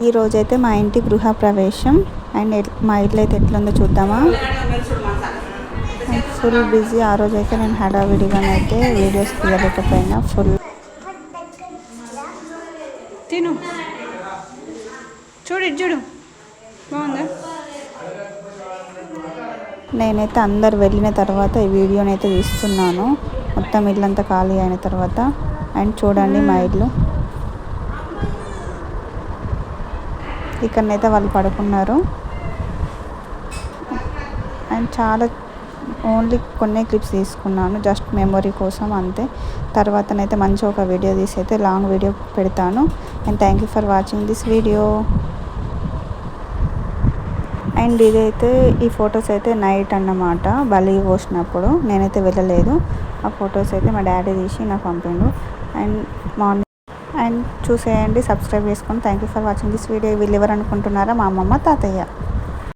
ఈరోజైతే మా ఇంటి గృహప్రవేశం అండ్ మా ఇల్లు అయితే ఎట్లుందో చూద్దామా. Full busy. ఆ రోజైతే నేను హడావిడిగానైతే వీడియోస్ తీయలేకపోయినా. ఫుల్ తిను చూడు బాగుందా. నేనైతే అందరు వెళ్ళిన తర్వాత ఈ వీడియోనైతే తీస్తున్నాను, మొత్తం ఇల్లంతా ఖాళీ అయిన తర్వాత. అండ్ చూడండి మా ఇల్లు. ఇక్కడనైతే వాళ్ళు పడుకున్నారు. అండ్ చాలా ఓన్లీ కొన్ని క్లిప్స్ తీసుకున్నాను, జస్ట్ మెమొరీ కోసం అంతే. తర్వాతనైతే మంచి ఒక వీడియో తీసి అయితే లాంగ్ వీడియో పెడతాను. And thank you for watching this video. And ఇదైతే ఈ ఫొటోస్ అయితే నైట్ అన్నమాట, బలి పోసినప్పుడు. నేనైతే వెళ్ళలేదు. ఆ ఫొటోస్ అయితే మా డాడీ తీసి నాకు పంపిండు. అండ్ మార్నింగ్ అండ్ చూసేయండి, సబ్స్క్రైబ్ చేసుకోండి. Thank you for watching this video. వీళ్ళు ఎవరు అనుకుంటున్నారా? మా అమ్మమ్మ తాతయ్య.